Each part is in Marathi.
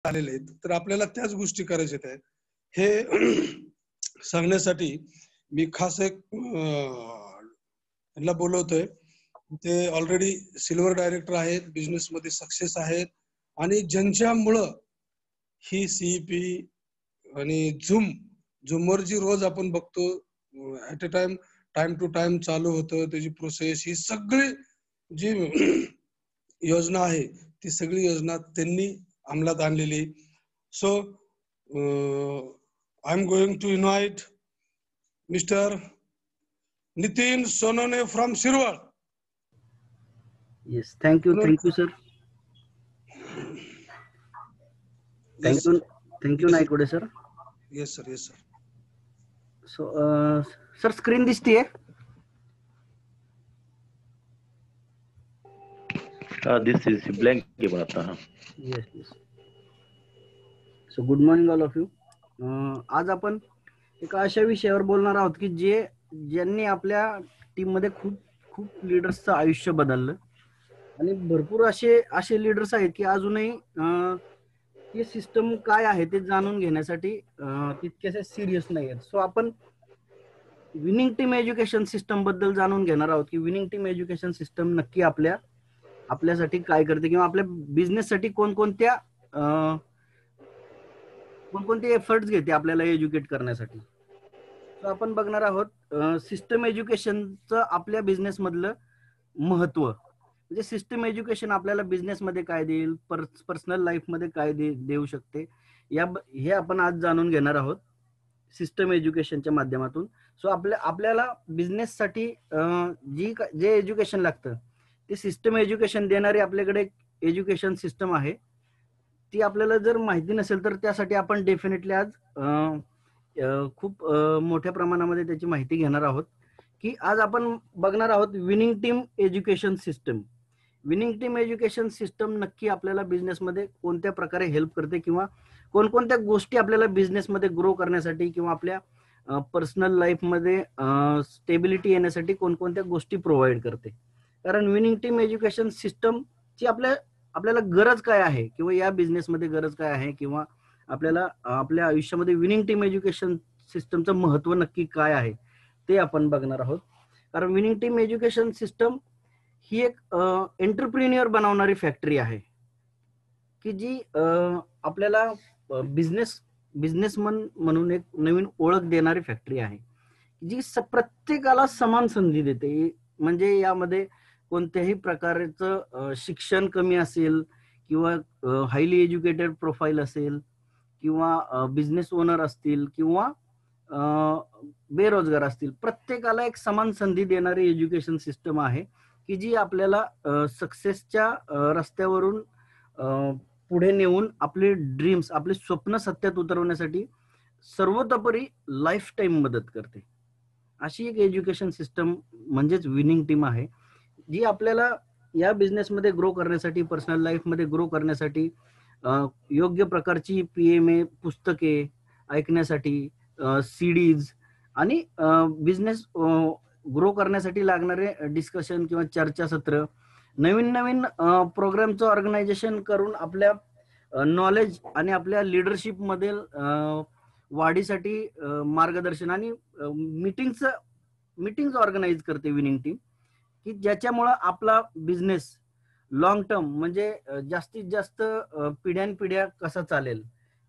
आलेले आहेत, तर आपल्याला त्याच गोष्टी करायच्या आहेत. हे सांगण्यासाठी मी खास एक यांना बोलवतोय. ते ऑलरेडी सिल्वर डायरेक्टर आहेत, बिझनेस मध्ये सक्सेस आहेत, आणि ज्यांच्यामुळं ही सीईपी आणि झूमवर जी रोज आपण बघतो at a time to time चालू होतं, त्याची प्रोसेस, ही सगळी जी योजना आहे ती सगळी योजना त्यांनी अंमलात आणलेली. So I am going to invite mister Nitin Sonone from Shirwal. Yes, thank you sir. Thank you Naikwade sir. Yes sir. So sir, screen दिसतीये? This is blank पण आता. Yes. So good morning all of you. आज आपण एका अशा विषयावर बोलणार आहोत की ज्यांनी आपल्या टीम मध्ये खूप लीडर्सचं आयुष्य बदललं, आणि भरपूर असे लीडर्स आहेत की अजूनही ही सिस्टम काय आहे ते जाणून घेण्यासाठी तितकेसे सिरियस नाही आहेत. सो आपण विनिंग टीम एज्युकेशन सिस्टम बद्दल जाणून घेणार आहोत की विनिंग टीम एज्युकेशन सिस्टम नक्की आपल्यासाठी काय करते, किंवा आपल्या बिझनेस साठी कोणकोणते एफर्ट्स घेते आपल्याला एज्युकेट करण्यासाठी. सो आपण बघणार आहोत सिस्टम एज्युकेशनचं आपल्या बिझनेस मधलं महत्व. म्हणजे सिस्टम एज्युकेशन आपल्याला बिझनेस मध्ये काय देईल, पर्सनल लाईफ मध्ये काय देऊ शकते, हे आपण आज जाणून घेणार आहोत सिस्टम एज्युकेशनच्या माध्यमातून. सो आपल्याला बिझनेस साठी जे एज्युकेशन लागतं ते सिस्टम एज्युकेशन देणारी आपल्याकडे एज्युकेशन सिस्टम आहे. ती आपल्याला जर माहिती नसेल तर त्यासाठी आपण डेफिनेटली आज खूप मोठ्या प्रमाणामध्ये त्याची माहिती घेणार आहोत. की आज आपण बघणार आहोत winning team education system. Winning team education system नक्की आपल्याला बिझनेसमध्ये कोणत्या प्रकारे हेल्प करते, किंवा कोणकोणत्या गोष्टी आपल्याला बिझनेसमध्ये ग्रो करण्यासाठी किंवा आपल्या पर्सनल लाईफमध्ये स्टेबिलिटी येण्यासाठी कोणकोणत्या गोष्टी प्रोव्हाइड करते. कारण विनिंग टीम एज्युकेशन सिस्टमची आपल्याला गरज काय आहे, किंवा या बिझनेसमध्ये गरज काय आहे, किंवा आपल्याला आपल्या आयुष्यामध्ये विनिंग टीम एज्युकेशन सिस्टमचं महत्व नक्की काय आहे ते आपण बघणार आहोत. कारण विनिंग टीम एज्युकेशन सिस्टम ही एक एंटरप्रिन्युअर बनवणारी फॅक्टरी आहे की जी आपल्याला बिझनेसमन म्हणून एक नवीन ओळख देणारी फॅक्टरी आहे, जी प्रत्येकाला समान संधी देते. म्हणजे यामध्ये कोणत्याही प्रकारचं शिक्षण कमी असेल, किंवा हायली एज्युकेटेड प्रोफाईल असेल, किंवा बिझनेस ओनर असतील, किंवा बेरोजगार असतील, प्रत्येकाला एक समान संधी देणारी एज्युकेशन सिस्टम आहे की जी आपल्याला सक्सेसच्या रस्त्यावरून पुढे नेऊन आपले ड्रीम्स, आपले स्वप्न सत्यात उतरवण्यासाठी सर्वतोपरी लाईफ टाईम मदत करते. अशी एक एज्युकेशन सिस्टम म्हणजेच विनिंग टीम आहे, जी आपल्याला या बिझनेसमध्ये ग्रो करण्यासाठी, पर्सनल लाईफमध्ये ग्रो करण्यासाठी योग्य प्रकारची PMA पुस्तके ऐकण्यासाठी, CDs आणि बिझनेस ग्रो करण्यासाठी लागणारे डिस्कशन किंवा चर्चासत्र, नवीन प्रोग्रामचं ऑर्गनायझेशन करून आपल्या नॉलेज आणि आपल्या लिडरशिप मध्ये वाढीसाठी मार्गदर्शन आणि मीटिंग्स ऑर्गनाईज करते विनिंग टीम, की ज्याच्यामुळं आपला बिझनेस लॉंग टर्म म्हणजे जास्तीत जास्त पिढ्यानपिढ्या कसा चालेल,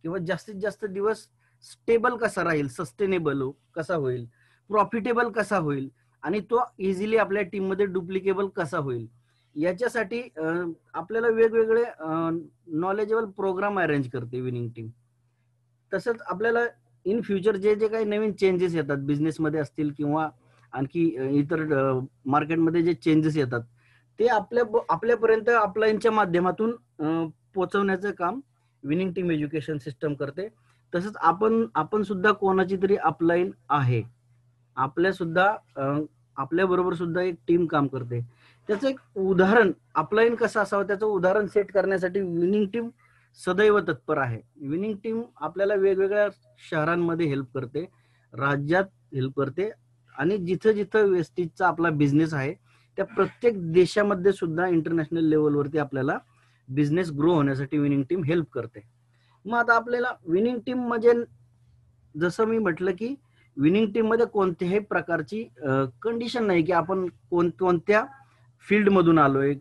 किंवा जास्तीत जास्त दिवस स्टेबल कसा राहील, सस्टेनेबल कसा होईल, प्रॉफिटेबल कसा होईल, आणि तो इझिली आपल्या टीम मध्ये डुप्लिकेबल कसा होईल, याच्यासाठी आपल्याला वेगवेगळे नॉलेजेबल प्रोग्राम अरेंज करते विनिंग टीम. तसंच आपल्याला इन फ्युचर जे काही नवीन चेंजेस येतात बिझनेसमध्ये असतील, किंवा आणखी इतर मार्केटमध्ये जे चेंजेस येतात ते आपल्यापर्यंत अपलाईनच्या माध्यमातून पोहोचवण्याचं काम विनिंग टीम एज्युकेशन सिस्टम करते. तसंच आपण सुद्धा कोणाची तरी अपलाईन आहे, आपल्या बरोबर सुद्धा एक टीम काम करते. त्याचं एक उदाहरण, अपलाईन कसं असावं त्याचं उदाहरण सेट करण्यासाठी विनिंग टीम सदैव तत्पर आहे. विनिंग टीम आपल्याला वेगवेगळ्या शहरांमध्ये हेल्प करते, राज्यात हेल्प करते, आणि जिथं जिथं वेस्टेजचा आपला बिझनेस आहे त्या प्रत्येक देशामध्ये सुद्धा इंटरनॅशनल लेवलवरती आपल्याला बिझनेस ग्रो होण्यासाठी विनिंग टीम हेल्प करते. मग आता आपल्याला विनिंग टीम म्हणजे जसं मी म्हटलं की विनिंग टीम मध्ये कोणत्याही प्रकारची कंडिशन नाही की आपण कोणत्या फील्ड मधून आलोय,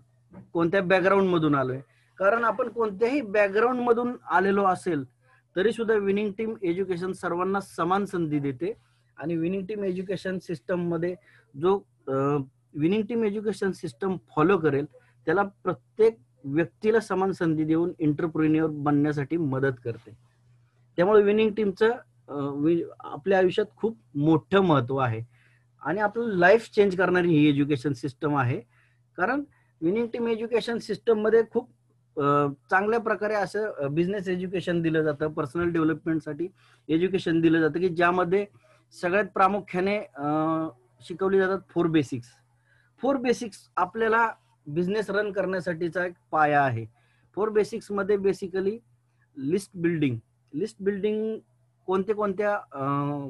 कोणत्या बॅकग्राऊंड मधून आलोय. कारण आपण कोणत्याही बॅकग्राऊंड मधून आलेलो असेल तरी सुद्धा विनिंग टीम एज्युकेशन सर्वांना समान संधी देते. आणि विनिंग टीम एज्युकेशन सिस्टम मध्ये जो winning team education system follow करेल त्याला प्रत्येक व्यक्तीला समान संधी देऊन एंटरप्रेन्युअर बनण्यासाठी मदत करते. त्यामुळे विनिंग टीमचं आपल्या आयुष्यात खूप मोठं महत्व आहे आणि आपलं लाईफ चेंज करणारी ही एज्युकेशन सिस्टम आहे. कारण विनिंग टीम एज्युकेशन सिस्टम मध्ये खूप चांगल्या प्रकारे असं बिझनेस एज्युकेशन दिलं जातं, पर्सनल डेव्हलपमेंटसाठी एज्युकेशन दिलं जातं की ज्यामध्ये सगळ्यात प्रामुख्याने शिकवली जातात 4 बेसिक्स. 4 बेसिक्स आपल्याला बिझनेस रन करण्यासाठीचा एक पाया आहे. 4 बेसिक्स मध्ये बेसिकली लिस्ट बिल्डिंग कोणत्या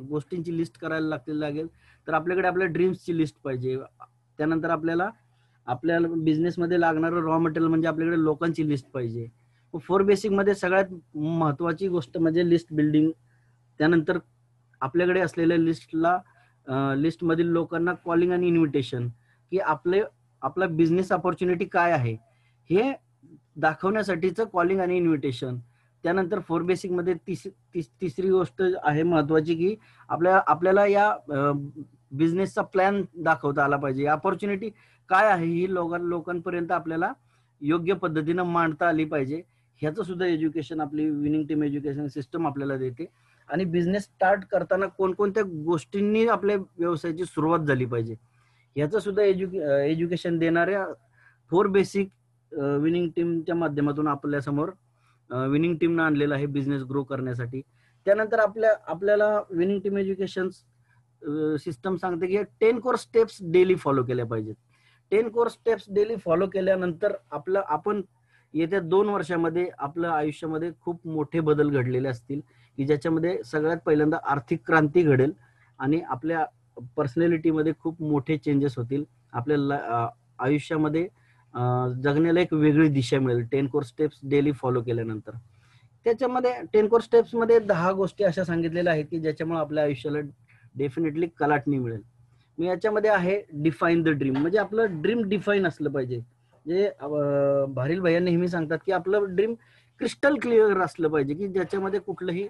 गोष्टींची लिस्ट करायला लागेल तर आपल्याकडे आपल्या ड्रीम्सची लिस्ट पाहिजे. त्यानंतर आपल्याला बिझनेसमध्ये लागणारं रॉ मटेरियल म्हणजे आपल्याकडे लोकांची लिस्ट पाहिजे. 4 बेसिक मध्ये सगळ्यात महत्वाची गोष्ट म्हणजे लिस्ट बिल्डिंग. त्यानंतर आपल्याकडे असलेल्या लिस्ट मधील लोकांना कॉलिंग आणि इन्व्हिटेशन की आपला बिझनेस अपॉर्च्युनिटी काय आहे हे दाखवण्यासाठीचं कॉलिंग आणि इन्व्हिटेशन. त्यानंतर 4 बेसिक मध्ये तिसरी गोष्ट आहे महत्वाची की आपल्याला या बिझनेसचा प्लॅन दाखवता आला पाहिजे. अपॉर्च्युनिटी काय आहे ही लोकांपर्यंत आपल्याला योग्य पद्धतीनं मांडता आली पाहिजे. ह्याचं सुद्धा एज्युकेशन आपली विनिंग टीम एज्युकेशन सिस्टम आपल्याला देते. आणि बिझनेस स्टार्ट करताना कोणकोणत्या गोष्टींनी आपल्या व्यवसायाची सुरुवात झाली पाहिजे ह्याचं सुद्धा एज्युकेशन देणाऱ्या 4 बेसिक विनिंग टीमच्या माध्यमातून आपल्या समोर विनिंग टीमनं आणलेलं आहे बिझनेस ग्रो करण्यासाठी. त्यानंतर आपल्याला विनिंग टीम एज्युकेशन सिस्टम सांगते की 10 कोर स्टेप्स डेली फॉलो केल्या पाहिजेत. 10 कोर स्टेप्स डेली फॉलो केल्यानंतर आपण येत्या 2 वर्षामध्ये आपल्या आयुष्यामध्ये खूप मोठे बदल घडलेले असतील की ज्याच्यामध्ये सगळ्यात पहिल्यांदा आर्थिक क्रांती घडेल आणि आपल्या पर्सनॅलिटीमध्ये खूप मोठे चेंजेस होतील. आपल्या आयुष्यामध्ये जगण्याला एक वेगळी दिशा मिळेल 10 कोर स्टेप्स डेली फॉलो केल्यानंतर. त्याच्यामध्ये 10 कोर स्टेप्स मध्ये 10 गोष्टी अशा सांगितलेल्या आहेत की ज्याच्यामुळे आपल्या आयुष्याला डेफिनेटली कलाटणी मिळेल. मी याच्यामध्ये आहे डिफाईन द ड्रीम. म्हणजे आपलं ड्रीम डिफाईन असलं पाहिजे. जे भारील भैया नेहमी सांगतात की आपलं ड्रीम क्रिस्टल क्लिअर असलं पाहिजे की ज्याच्यामध्ये कुठलंही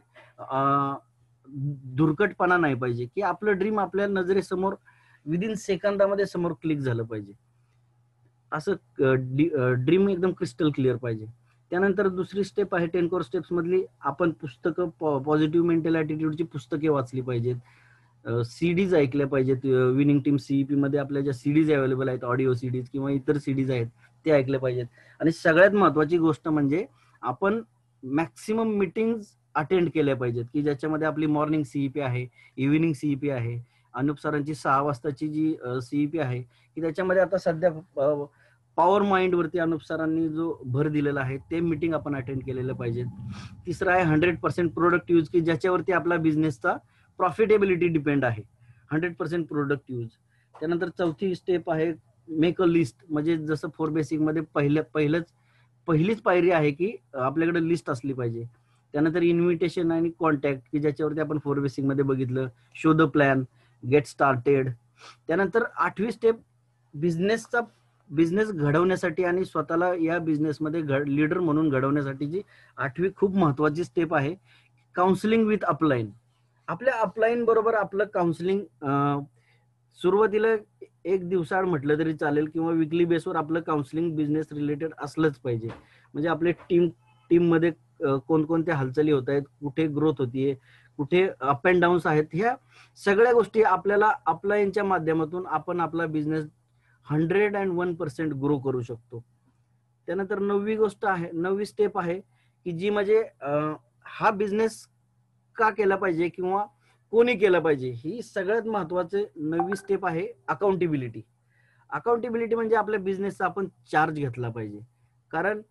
दुर्घटपणा नाही पाहिजे की आपलं ड्रीम आपल्या नजरेसमोर विदिन सेकंदामध्ये समोर क्लिक झालं पाहिजे. असं ड्रीम एकदम क्रिस्टल क्लिअर पाहिजे. त्यानंतर दुसरी स्टेप आहे 10 कोर स्टेप्स मधली आपण पुस्तकं पॉझिटिव्ह मेंटल ॲटिट्यूडची पुस्तके वाचली पाहिजेत. सीडीज ऐकल्या पाहिजेत. विनिंग टीम सीईपी मध्ये आपल्या ज्या सीडीज अवेलेबल आहेत ऑडिओ सीडीज किंवा इतर सीडीज आहेत ते ऐकले पाहिजेत. आणि सगळ्यात महत्वाची गोष्ट म्हणजे आपण मॅक्सिमम मीटिंग्स अटेंड केल्या पाहिजेत की ज्याच्यामध्ये आपली मॉर्निंग सीईपी आहे, इव्हिनिंग सीईपी आहे, अनुप सरांची 6 वाजताची जी सीईपी आहे की त्याच्यामध्ये आता सध्या पॉवर माइंड वरती अनुप सरांनी जो भर दिलेला आहे ते मीटिंग आपण अटेंड केलेलं पाहिजे. तिसरं आहे 100% प्रोडक्ट यूज की ज्याच्यावरती आपला बिझनेसचा प्रॉफिटेबिलिटी डिपेंड आहे. 100% प्रोडक्ट यूज. त्यानंतर चौथी स्टेप आहे मेक अ लिस्ट. म्हणजे जसं 4 बेसिक मध्ये पहिलीच पायरी आहे की आपल्याकडे लिस्ट असली पाहिजे. त्यानंतर इन्व्हिटेशन आणि कॉन्टॅक्ट की ज्याच्यावरती आपण 4 बेसिक मध्ये बघितलं, show the plan, get started. त्यानंतर 8वी स्टेप बिझनेस घडवण्यासाठी आणि स्वतःला या बिझनेसमध्ये लीडर म्हणून घडवण्यासाठीची 8वी खूप महत्वाची स्टेप आहे काउन्सिलिंग विथ अपलाईन. आपल्या अपलाईन बरोबर आपलं काउन्सिलिंग सुरुवातीला 1 दिवसाआड म्हटलं तरी चालेल किंवा वीकली बेसवर आपलं काउन्सिलिंग बिझनेस रिलेटेड असलंच पाहिजे. म्हणजे आपले टीम मध्ये कोणकोणत्या हालचाली होत आहेत, कुठे ग्रोथ होतीये, कुठे अप अँड डाऊन्स आहेत, ह्या सगळ्या गोष्टी आपल्याला अपलाईनच्या माध्यमातून आपण आपला बिझनेस 101% ग्रो करू शकतो. त्यानंतर 9वी स्टेप आहे की जी म्हणजे हा बिझनेस का केला पाहिजे किंवा कोणी केलं पाहिजे ही सगळ्यात महत्वाचे 9वी स्टेप आहे अकाउंटेबिलिटी. अकाउंटेबिलिटी म्हणजे आपल्या बिझनेसचा आपण चार्ज घेतला पाहिजे. कारण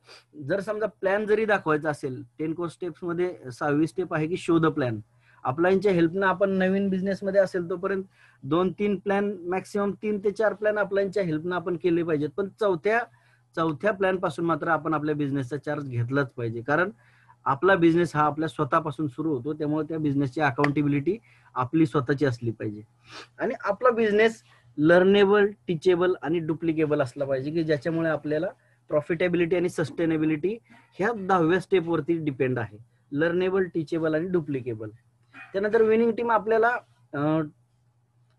जर समजा प्लॅन जरी दाखवायचा असेल 10 कोर स्टेप्स मध्ये 6वी स्टेप आहे की शो द प्लॅन. अपलाईनच्या हेल्पनं आपण नवीन बिझनेस मध्ये असेल तोपर्यंत 2-3 प्लॅन मॅक्सिमम 3 ते 4 प्लॅन अपलाईनच्या हेल्पनं आपण केले पाहिजेत. पण चौथ्या प्लॅन पासून मात्र आपण आपल्या बिझनेसचा चार्ज घेतलाच पाहिजे. कारण आपला बिझनेस हा आपल्या स्वतःपासून सुरू होतो, त्यामुळे त्या बिझनेसची अकाउंटेबिलिटी आपली स्वतःची असली पाहिजे. आणि आपला बिझनेस लर्नेबल, टीचेबल आणि डुप्लिकेबल असला पाहिजे, की ज्याच्यामुळे आपल्याला प्रॉफिटेबिलिटी आणि सस्टेनेबिलिटी ह्या 10व्या स्टेपवरती डिपेंड आहे. लर्नेबल, टीचेबल आणि डुप्लिकेबल. त्यानंतर विनिंग टीम आपल्याला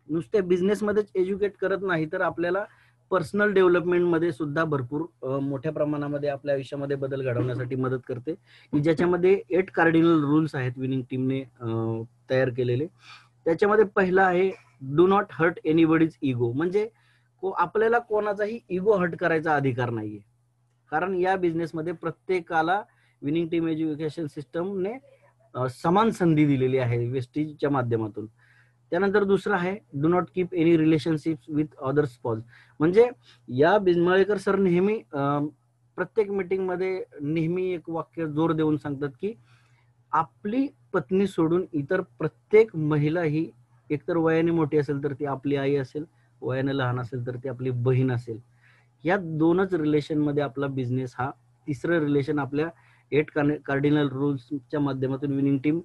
नुसत्या बिझनेसमध्येच एज्युकेट करत नाही, तर आपल्याला पर्सनल डेव्हलपमेंटमध्ये सुद्धा भरपूर मोठ्या प्रमाणामध्ये आपल्या आयुष्यामध्ये बदल घडवण्यासाठी मदत करते, की ज्याच्यामध्ये 8 कार्डिनल रूल्स आहेत विनिंग टीमने तयार केलेले. त्याच्यामध्ये पहिला आहे do not hurt anybody's ego. म्हणजे आपल्याला कोणाचाही इगो हर्ट करायचा अधिकार नाहीये, कारण या बिझनेसमध्ये प्रत्येकाला विनिंग टीम एज्युकेशन सिस्टमने समान संधी दिलेली आहे वेस्टीजच्या माध्यमातून. त्यानंतर दुसरं आहे do not keep any relationship with other sponge. म्हणजे या बिजमळेकर सर नेहमी प्रत्येक मीटिंग मध्ये नेहमी एक वाक्य जोर देऊन सांगतात, की आपली पत्नी सोडून इतर प्रत्येक महिला ही एकतर वयाने मोठी असेल तर ती आपली आई असेल, वयाने लहान असेल तर ती आपली बहीण असेल. या दोनच रिलेशन मध्ये आपला बिझनेस हा, तिसरं रिलेशन आपल्या 8 कार्डिनल रूल्सच्या माध्यमातून विनिंग टीम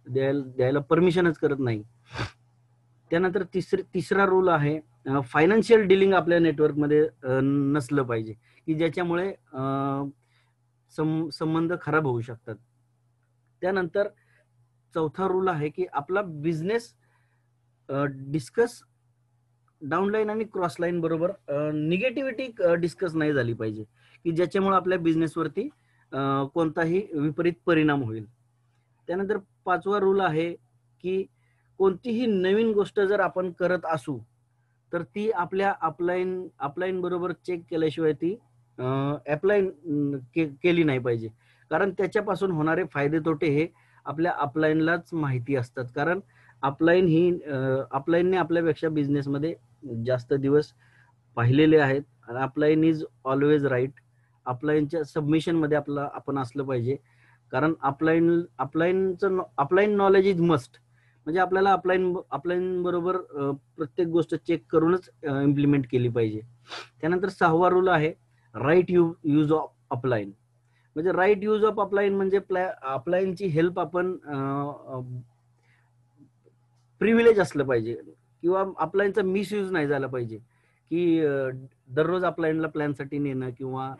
द्यायला परमिशनच करत नाही. त्यानंतर तिसरा रूल आहे फायनान्शियल डिलिंग आपल्या नेटवर्कमध्ये नसलं पाहिजे, की ज्याच्यामुळे संबंध खराब होऊ शकतात. त्यानंतर चौथा रूल आहे की आपला बिझनेस डिस्कस डाऊनलाईन आणि क्रॉसलाईन बरोबर निगेटिव्हिटी डिस्कस नाही झाली पाहिजे, की ज्याच्यामुळे आपल्या बिझनेसवरती कोणताही विपरीत परिणाम होईल. त्यानंतर पाचवा रूल आहे की कोणतीही नवीन गोष्ट जर आपण करत असू तर ती आपल्या अपलाईन बरोबर चेक केल्याशिवाय ती अप्लाय केली नाही पाहिजे, कारण त्याच्यापासून होणारे फायदे तोटे हे आपल्या अपलाईनलाच माहिती असतात. कारण अपलाईनने आपल्यापेक्षा बिझनेसमध्ये जास्त दिवस पाहिलेले आहेत. Upline is always right. अपलाईनच्या सबमिशन मध्ये आपण असलं पाहिजे, कारण अपलाईन नॉलेज इज मस्ट. म्हणजे आपल्याला अपलाईन बरोबर प्रत्येक गोष्ट चेक करूनच इम्प्लिमेंट केली पाहिजे. त्यानंतर 6वा रूल आहे राईट यूज ऑफ अपलाईन. म्हणजे राईट यूज ऑफ अपलाईन म्हणजे अपलाईनची हेल्प आपण प्रिव्हिलेज असलं पाहिजे, किंवा अपलाईनचा मिसयूज नाही झाला पाहिजे, की दररोज अपलाईनला प्लॅनसाठी नेणं किंवा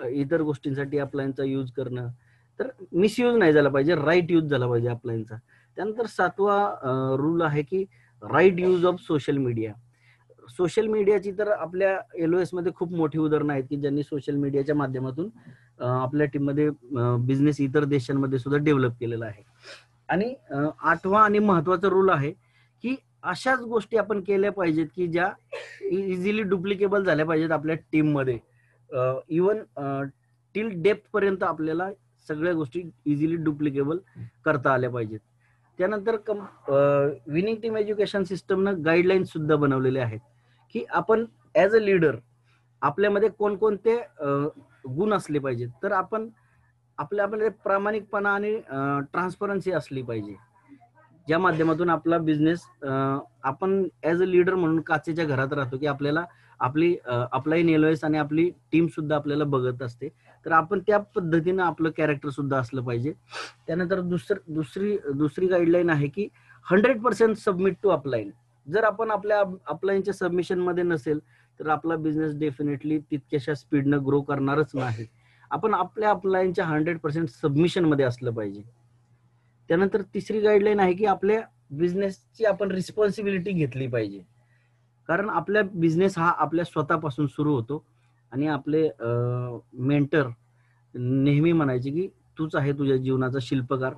इतर गोष्टींसाठी अपलाईनचा यूज करणं. तर मिसयूज नाही झाला पाहिजे, राईट यूज झाला पाहिजे अपलाईनचा. त्यानंतर 7वा रूल आहे की right use of social media. Social मीडियाची तर आपल्या LOS मध्ये खूप मोठी उदाहरणं आहेत की ज्यांनी सोशल मीडियाच्या माध्यमातून आपल्या टीममध्ये बिझनेस इतर देशांमध्ये सुद्धा डेव्हलप केलेला आहे. आणि 8वा आणि महत्वाचा रूल आहे की अशाच गोष्टी आपण केल्या पाहिजेत की ज्या इझिली डुप्लिकेबल झाल्या पाहिजेत आपल्या टीम मध्ये. इवन टिल डेप्थ पर्यंत आपल्याला सगळ्या गोष्टी इझिली डुप्लिकेबल करता आल्या पाहिजेत. त्यानंतर विनिंग टीम एज्युकेशन सिस्टमनं गाईडलाईन सुद्धा बनवलेले आहेत की आपण ऍज अ लीडर आपल्यामध्ये कोणकोणते गुण असले पाहिजेत. तर आपण आपल्यामध्ये प्रामाणिकपणा आणि ट्रान्सपरन्सी असली पाहिजे, ज्या माध्यमातून आपला बिझनेस आपण ऍज अ लीडर म्हणून काचेच्या घरात राहतो, की आपल्याला आपली अपलाईन LOS आणि आपली टीम सुद्धा आपल्याला बघत असते. तर आपण त्या पद्धतीनं आपलं कॅरेक्टर सुद्धा असलं पाहिजे. त्यानंतर दुसरी गाईडलाईन आहे की 100% सबमिट टू अपलाईन. जर आपण आपल्या अपलाईनच्या सबमिशन मध्ये नसेल तर आपला बिझनेस डेफिनेटली तितक्याशा स्पीडनं ग्रो करणारच नाही. आपण आपल्या अपलाईनच्या 100% सबमिशन मध्ये असलं पाहिजे. त्यानंतर तिसरी गाईडलाईन आहे की आपल्या बिझनेसची आपण रिस्पॉन्सिबिलिटी घेतली पाहिजे, कारण आपल्या बिझनेस हा आपल्या स्वतःपासून सुरू होतो. आणि आपले मेंटर नेहमी म्हणायचे की तूच आहे तुझ्या जीवनाचा शिल्पकार.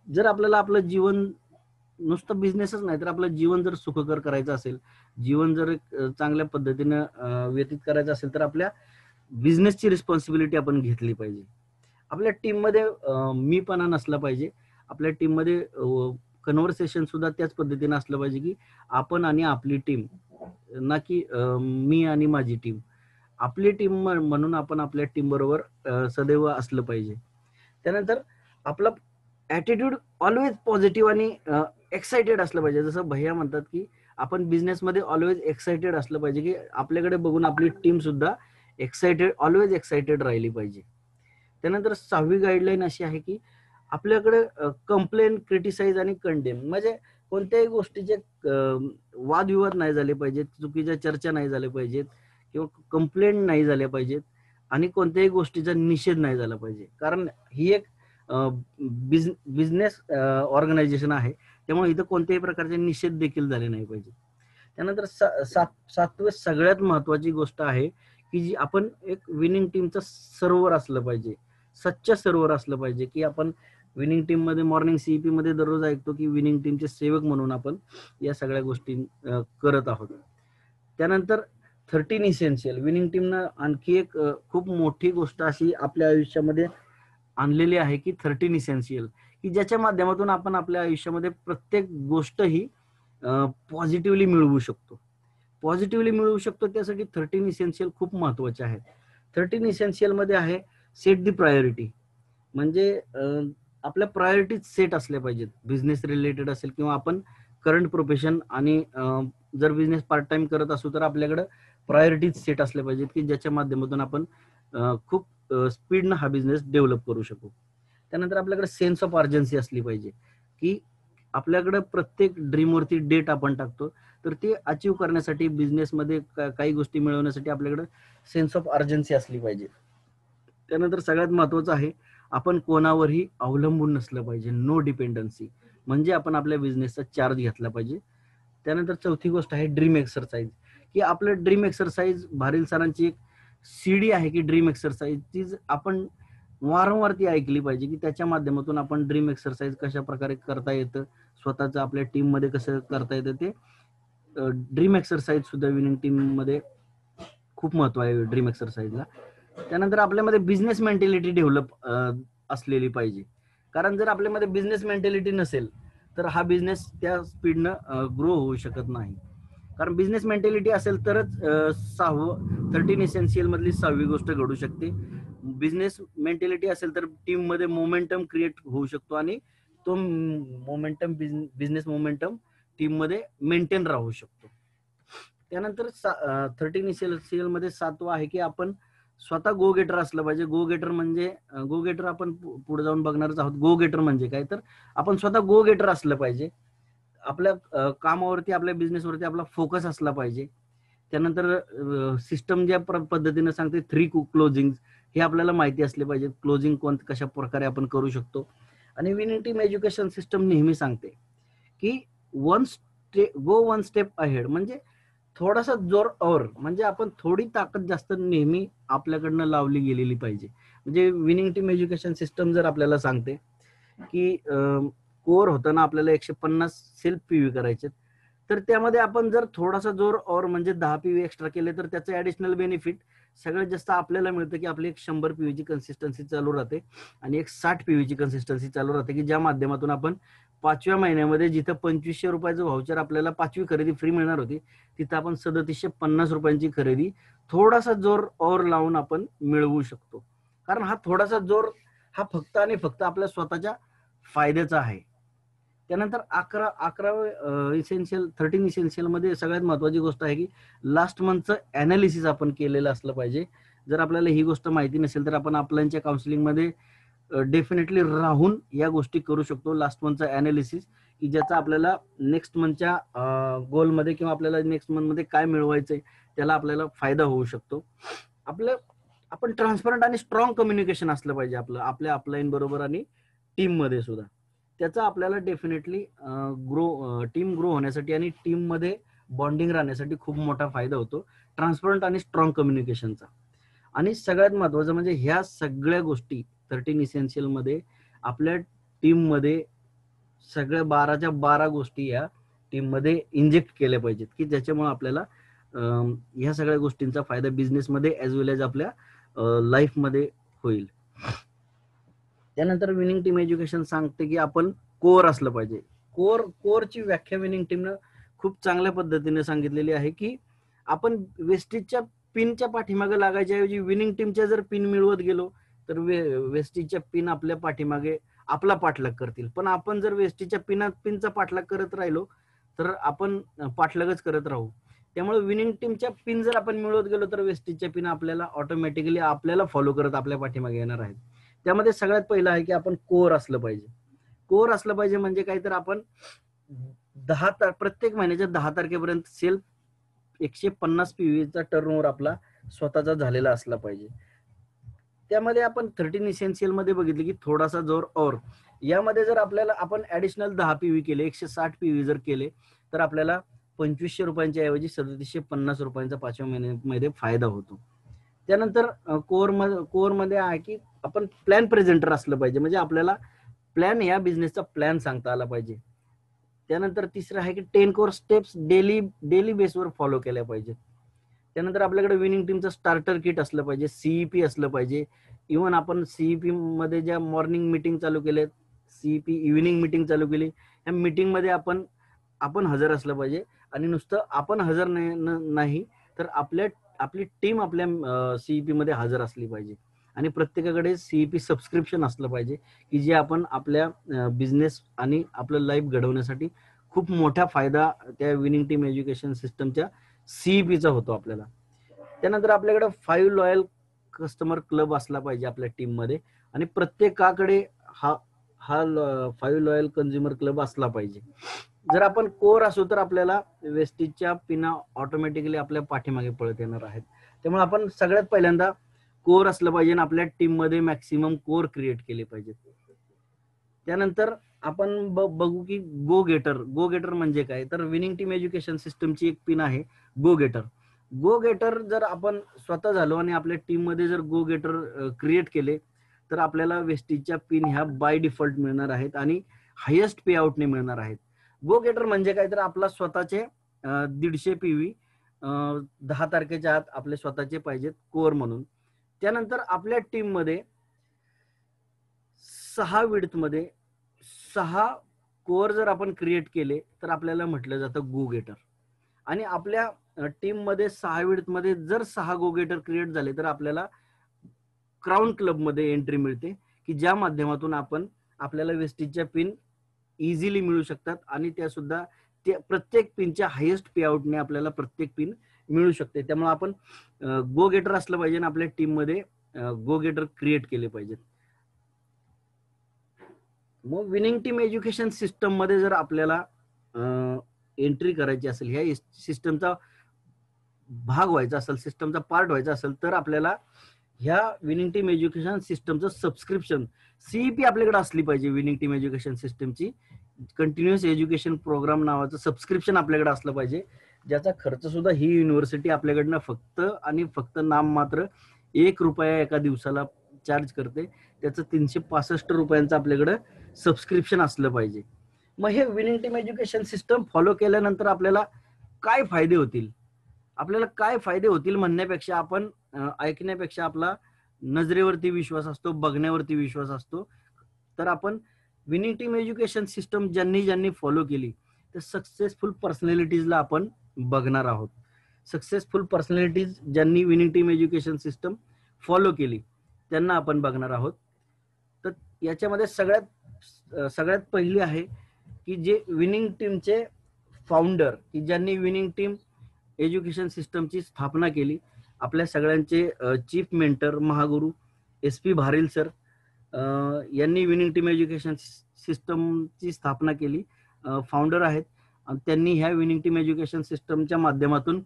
जर आपल्याला आपलं जीवन नुसतं बिझनेसच नाही तर आपलं जीवन जर सुखकर करायचं असेल, जीवन जर चांगल्या पद्धतीनं व्यतीत करायचं असेल तर आपल्या बिझनेसची रिस्पॉन्सिबिलिटी आपण घेतली पाहिजे. आपल्या टीम मध्ये मीपणा नसला पाहिजे. आपल्या टीम मध्ये कन्व्हर्सेशन सुद्धा त्याच पद्धतीने असलं पाहिजे की आपण आणि आपली टीम, ना की मी आणि माझी टीम. आपली टीम म्हणून आपण आपल्या टीम बरोबर सदैव असलं पाहिजे. त्यानंतर आपला ऍटिट्यूड ऑलवेज पॉझिटिव्ह आणि एक्साइटेड असलं पाहिजे. जसं भैया म्हणतात की आपण बिझनेसमध्ये ऑलवेज एक्साइटेड असलं पाहिजे, की आपल्याकडे बघून आपली टीम सुद्धा ऑलवेज एक्साइटेड राहिली पाहिजे. त्यानंतर 6वी गाईडलाईन अशी आहे की आपल्याकडे कंप्लेन, क्रिटिसाइज आणि कंडेम म्हणजे कोणत्याही गोष्टीचे वादविवाद नाही झाले पाहिजेत, चुकीच्या चर्चा नाही झाल्या पाहिजेत किंवा कंप्लेंट नाही झाल्या पाहिजेत आणि कोणत्याही गोष्टीचा निषेध नाही झाला पाहिजे. कारण ही एक बिझनेस ऑर्गनायझेशन आहे, त्यामुळे इथं कोणत्याही प्रकारचे निषेध देखील झाले नाही पाहिजे. त्यानंतर सातवे सगळ्यात महत्वाची गोष्ट आहे की जी आपण एक विनिंग टीमचं सर्व्हर असलं पाहिजे, सच्च सर्व्हर असलं पाहिजे. की आपण विनिंग टीम मध्ये मॉर्निंग सीईपी मध्ये दररोज ऐकतो की विनिंग टीमचे सेवक म्हणून आपण या सगळ्या गोष्टी करत आहोत. त्यानंतर 13 इसेन्शियल विनिंग टीमनं आणखी एक खूप मोठी गोष्ट अशी आपल्या आयुष्यामध्ये आणलेली आहे की 13 इसेन्शियल, की ज्याच्या माध्यमातून आपण आपल्या आयुष्यामध्ये प्रत्येक गोष्ट ही पॉझिटिव्हली मिळवू शकतो. त्यासाठी 13 इसेन्शियल खूप महत्वाचे आहेत. 13 इसेन्शियल मध्ये आहे सेट दी प्रायोरिटी, म्हणजे आपल्या प्रायोरिटीज सेट असल्या पाहिजेत. बिझनेस रिलेटेड असेल किंवा आपण करंट प्रोफेशन आणि जर बिझनेस पार्ट टाइम करत असू तर आपल्याकडे प्रायोरिटीज सेट असल्या पाहिजेत की ज्याच्या माध्यमातून आपण खूप स्पीडनं हा बिझनेस डेव्हलप करू शकू. त्यानंतर आपल्याकडे सेन्स ऑफ अर्जन्सी असली पाहिजे की आपल्याकडे प्रत्येक ड्रीमवरती डेट आपण टाकतो, तर ते अचीव करण्यासाठी बिझनेसमध्ये काही गोष्टी मिळवण्यासाठी आपल्याकडे सेन्स ऑफ अर्जन्सी असली पाहिजे. त्यानंतर सगळ्यात महत्वाचं आहे आपण कोणावरही अवलंबून नसलं पाहिजे, नो डिपेंडन्सी, म्हणजे आपण आपल्या बिझनेसचा चार्ज घेतला पाहिजे. त्यानंतर चौथी गोष्ट आहे ड्रीम एक्सरसाइज, की आपलं ड्रीम एक्सरसाइज भारील सरांची एक सीडी आहे की ड्रीम एक्सरसाइज ती आपण वारंवार ती ऐकली पाहिजे की त्याच्या माध्यमातून आपण ड्रीम एक्सरसाइज कशा प्रकारे करता येतं, स्वतःचं आपल्या टीम मध्ये कसं करता येतं. ते ड्रीम एक्सरसाइज सुद्धा विनिंग टीम मध्ये खूप महत्व आहे ड्रीम एक्सरसाइजला. त्यानंतर आपल्यामध्ये बिझनेस मेंटॅलिटी डेव्हलप असलेली पाहिजे, कारण जर आपल्यामध्ये बिझनेस मेंटॅलिटी नसेल तर हा बिझनेस त्या स्पीडनं ग्रो होऊ शकत नाही. कारण बिझनेस मेंटॅलिटी असेल तरच 13 इसेन्शियल मधली 6वी गोष्ट घडू शकते. बिझनेस मेंटॅलिटी असेल तर टीम मध्ये मोमेंटम क्रिएट होऊ शकतो आणि तो मोमेंटम बिझनेस मोमेंटम टीम मध्ये मेंटेन राहू शकतो. त्यानंतर 13 इसेन्शियल मध्ये 7वं आहे की आपण स्वतः गो गेटर असलं पाहिजे. गो गेटर आपण पुढे जाऊन बघणारच आहोत. गो गेटर म्हणजे काय, तर आपण स्वतः गो गेटर असलं पाहिजे. आपल्या कामावरती, आपल्या बिझनेसवरती आपला फोकस असला पाहिजे. त्यानंतर सिस्टम ज्या पद्धतीने सांगते 3 क्लोजिंग हे आपल्याला माहिती असले पाहिजे. क्लोजिंग कशा प्रकारे आपण करू शकतो. आणि विनिंग टीम एज्युकेशन सिस्टम नेहमी सांगते की गो वन स्टेप अहेड, म्हणजे थोडासा जोर और, म्हणजे आपण थोडी ताकद जास्त नेहमी आपल्याकडनं लावली गेलेली पाहिजे. म्हणजे विनिंग टीम एज्युकेशन सिस्टम जर आपल्याला सांगते की कोर होताना आपल्याला 150 सेल्फ पीव्ही करायचे, तर त्यामध्ये आपण जर थोडासा जोर और म्हणजे 10 पीव्ही एक्स्ट्रा केले तर त्याचं ऍडिशनल बेनिफिट सगळ्यात जास्त आपल्याला मिळतं की आपली एक 100 पीव्हीची कन्सिस्टन्सी चालू राहते आणि एक 60 पीव्हीची कन्सिस्टन्सी चालू राहते, की ज्या माध्यमातून आपण 5व्या महिन्यामध्ये जिथं 2500 रुपयाचं व्हाउचर आपल्याला 5वी खरेदी फ्री मिळणार होती, तिथं आपण 3750 रुपयांची खरेदी थोडासा जोर और लावून आपण मिळवू शकतो. कारण हा थोडासा जोर हा फक्त आणि फक्त आपल्या स्वतःच्या फायद्याचा आहे. त्यानंतर 13 इसेन्शियल मध्ये सगळ्यात महत्वाची गोष्ट आहे की लास्ट मंथचं अनालिसिस आपण केलेलं असलं पाहिजे. जर आपल्याला ही गोष्ट माहिती नसेल तर आपण आपल्याच्या काउन्सिलिंग मध्ये डेफिनेटली राहून या गोष्टी करू शकतो. लास्ट मंथचं अनालिसिस की ज्याचा आपल्याला नेक्स्ट मंथच्या गोलमध्ये किंवा आपल्याला नेक्स्ट मंथ मध्ये काय मिळवायचंय त्याला आपल्याला फायदा होऊ शकतो. आपण ट्रान्सपरंट आणि स्ट्रॉंग कम्युनिकेशन असलं पाहिजे आपल्या अपलाईन बरोबर आणि टीम मध्ये सुद्धा. त्याचा आपल्याला डेफिनेटली टीम ग्रो होण्यासाठी आणि टीम मध्ये बॉन्डिंग राहण्यासाठी खूप मोठा फायदा होतो ट्रान्सपरंट आणि स्ट्रॉंग कम्युनिकेशनचा. आणि सगळ्यात महत्वाचं म्हणजे ह्या सगळ्या गोष्टी 13 इसेन्शियल मध्ये आपल्या टीम मध्ये सगळ्या 12च्या 12 गोष्टी या टीम मध्ये इंजेक्ट केल्या पाहिजेत की ज्याच्यामुळे आपल्याला ह्या सगळ्या गोष्टींचा फायदा बिझनेस मध्ये एज वेल एज आपल्या लाईफ मध्ये होईल. त्यानंतर विनिंग टीम एज्युकेशन सांगते की आपण कोर असलं पाहिजे. कोरची व्याख्या विनिंग टीमनं खूप चांगल्या पद्धतीने सांगितलेली आहे की आपण वेस्टेजच्या पिनच्या पाठीमागे लागायच्या ऐवजी विनिंग टीमच्या जर पिन मिळवत गेलो तर वेस्टेजच्या पिन आपल्या पाठीमागे आपला पाठलाग करतील. पण आपण जर वेस्टेजच्या पिनचा पाठलाग करत राहिलो तर आपण पाठलागच करत राहू. त्यामुळे विनिंग टीमच्या पिन जर आपण मिळवत गेलो तर वेस्टेजच्या पिन आपल्याला ऑटोमॅटिकली आपल्याला फॉलो करत आपल्या पाठीमागे येणार आहेत. त्यामध्ये सगळ्यात पहिलं आहे की आपण कोर असलं पाहिजे. कोर असलं पाहिजे म्हणजे काय, तर आपण प्रत्येक महिन्याच्या 10 तारखेपर्यंत सेल 150 PVचा टर्नओव्हर आपला स्वतःचा झालेला असला पाहिजे. त्यामध्ये आपण 13 इसेन्शियल मध्ये बघितले की थोडासा जोर और यामध्ये जर आपल्याला आपण ऍडिशनल 10 PV केले, 160 PV जर केले, तर आपल्याला 2500 रुपयांच्या ऐवजी 3750 रुपयांचा 5व्या महिन्यामध्ये फायदा होतो. त्यानंतर कोर मध्ये आहे की आपण प्लॅन प्रेझेंटर असलं पाहिजे, म्हणजे आपल्याला प्लॅन, या बिझनेसचा प्लॅन सांगता आला पाहिजे. त्यानंतर तिसरं आहे की 10 कोर स्टेप्स डेली बेसवर फॉलो केल्या पाहिजे. त्यानंतर आपल्याकडे विनिंग टीमचं स्टार्टर किट असलं पाहिजे, सीईपी असलं पाहिजे. इव्हन आपण सीईपी मध्ये ज्या मॉर्निंग मीटिंग चालू केले, सीईपी इव्हिनिंग मीटिंग चालू केली, या मीटिंग मध्ये आपण हजर असलं पाहिजे. आणि नुसतं आपण हजर नाही तर आपली टीम आपल्या सीईपी मध्ये हजर असली पाहिजे. आणि प्रत्येकाकडे सीईपी सबस्क्रिप्शन असलं पाहिजे की जे आपण आपल्या बिझनेस आणि आपलं लाईफ घडवण्यासाठी खूप मोठा फायदा त्या विनिंग टीम एज्युकेशन सिस्टमच्या सीईपीचा होतो आपल्याला. त्यानंतर आपल्याकडे 5 लॉयल कस्टमर क्लब असला पाहिजे आपल्या टीम मध्ये, आणि प्रत्येकाकडे हा 5 लॉयल कंझ्युमर क्लब असला पाहिजे. जर आपण कोर असू तर आपल्याला वेस्टेजच्या पिना ऑटोमॅटिकली आपल्या पाठीमागे पळत येणार आहेत. त्यामुळे आपण सगळ्यात पहिल्यांदा कोर असलं पाहिजे आणि आपल्या टीम मध्ये मॅक्सिमम कोर क्रिएट केले पाहिजेत. त्यानंतर आपण बघू की गो गेटर म्हणजे काय, तर विनिंग टीम एज्युकेशन सिस्टमची एक पिन आहे गो गेटर. जर आपण स्वतः झालो आणि आपल्या टीम मध्ये जर गो गेटर क्रिएट केले तर आपल्याला वेस्टेजच्या पिन ह्या बाय डिफॉल्ट मिळणार आहेत आणि हायेस्ट पे आउटने मिळणार आहेत. गो गेटर म्हणजे काय, तर आपला स्वतःचे 150 PV 10 तारखेच्या आत आपले स्वतःचे पाहिजेत कोर म्हणून. त्यानंतर आपल्या टीम मध्ये 6 विड्थ मध्ये 6 कोर जर आपण क्रिएट केले तर आपल्याला म्हटलं जातं गो गेटर. आणि आपल्या टीम मध्ये 6 विड्थ मध्ये जर 6 गो गेटर क्रिएट झाले तर आपल्याला क्राउन क्लब मध्ये एंट्री मिळते, की ज्या माध्यमातून आपल्याला वेस्टेजच्या पिन इझिली मिळू शकतात आणि त्या सुद्धा प्रत्येक पिनच्या हायेस्ट पे आउटने आपल्याला प्रत्येक पिन मिळू शकते. त्यामुळे आपण गो गेटर असलं पाहिजे आणि आपल्या टीम मध्ये गो गेटर क्रिएट केले पाहिजेत. मग विनिंग टीम एज्युकेशन सिस्टम मध्ये जर आपल्याला एंट्री करायची असेल, ह्या सिस्टमचा भाग व्हायचा असेल, सिस्टमचा पार्ट व्हायचा असेल, तर आपल्याला ह्या विनिंग टीम एज्युकेशन सिस्टमचं सबस्क्रिप्शन सीईपी आपल्याकडे असली पाहिजे. विनिंग टीम एज्युकेशन सिस्टमची कंटिन्युअस एज्युकेशन प्रोग्राम नावाचं सबस्क्रिप्शन आपल्याकडे असलं पाहिजे, ज्याचा खर्च सुद्धा ही युनिव्हर्सिटी आपल्याकडनं फक्त आणि फक्त नाम मात्र 1 रुपया एका दिवसाला चार्ज करते. त्याचं 365 रुपयांचं आपल्याकडे सबस्क्रिप्शन असलं पाहिजे. मग हे winning team education system follow केल्यानंतर आपल्याला काय फायदे होतील, म्हणण्यापेक्षा आपण ऐकण्यापेक्षा आपला नजरेवरती विश्वास असतो, बघण्यावरती विश्वास असतो. तर आपण विनिंग टीम एज्युकेशन सिस्टम ज्यांनी फॉलो केली तर सक्सेसफुल पर्सनॅलिटीजला आपण बघणार आहोत. सक्सेसफुल पर्सनॅलिटीज ज्यांनी winning team education system follow केली त्यांना आपण बघणार आहोत. तर याच्यामध्ये सगळ्यात पहिली आहे की जे विनिंग टीमचे फाउंडर, की ज्यांनी विनिंग टीम एज्युकेशन सिस्टमची स्थापना केली, आपल्या सगळ्यांचे chief mentor Mahaguru SP भारेल sir यांनी विनिंग टीम एज्युकेशन सिस्टमची स्थापना केली, फाउंडर आहेत. आणि त्यांनी ह्या विनिंग टीम एज्युकेशन सिस्टमच्या माध्यमातून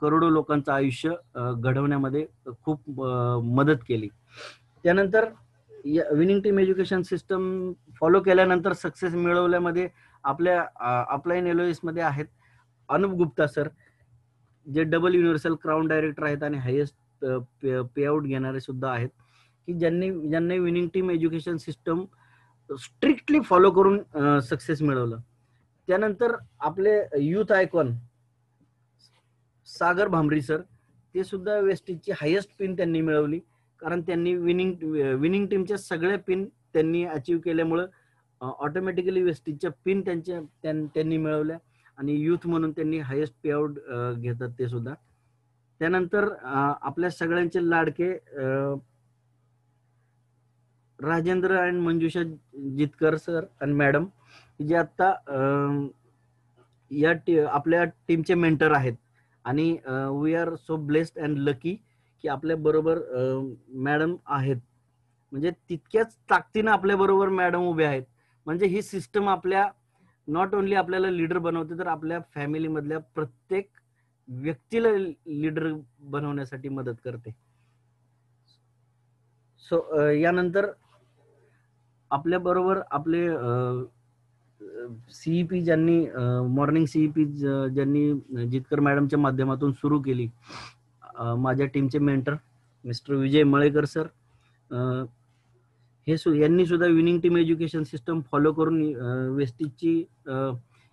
करोडो लोकांचं आयुष्य घडवण्यामध्ये खूप मदत केली. त्यानंतर winning team education system follow केल्यानंतर सक्सेस मिळवल्यामध्ये आपल्या अपलाइन एलओएस मध्ये आहेत अनुप गुप्ता सर, जे डबल युनिव्हर्सल क्राउन डायरेक्टर आहेत आणि हायेस्ट पे आउट घेणारे सुद्धा आहेत, की ज्यांनी winning team education system strictly follow करून सक्सेस मिळवलं. त्यानंतर आपले युथ आयकॉन सागर भांबरी सर, ते सुद्धा वेस्टेजची हायेस्ट पिन त्यांनी मिळवली, कारण त्यांनी विनिंग टीमच्या सगळ्या पिन त्यांनी अचीव केल्यामुळं ऑटोमॅटिकली वेस्टेजच्या पिन त्यांनी मिळवल्या आणि युथ म्हणून त्यांनी हायेस्ट पे आउट घेतात ते सुद्धा. त्यानंतर आपल्या सगळ्यांचे लाडके राजेंद्र आणि मंजुषा जितकर सर आणि मॅडम, जे आता आपल्या टीमचे मेंटर आहेत. आणि we are so blessed and lucky की आपल्या बरोबर मॅडम आहेत. म्हणजे तितक्याच ताकदीनं आपल्या बरोबर मॅडम उभे आहेत. म्हणजे ही सिस्टम आपल्या नॉट ओनली आपल्याला लीडर बनवते, तर आपल्या फॅमिली मधल्या प्रत्येक व्यक्तीला लीडर बनवण्यासाठी मदत करते. सो यानंतर आपल्या बरोबर आपले सीईपी ज्यांनी मॉर्निंग सीईपी ज्यांनी जितकर मॅडमच्या माध्यमातून सुरू केली, माझ्या टीमचे मेंटर मिस्टर विजय मळेकर सर, यांनी सुद्धा winning team education system follow करून वेस्टीजची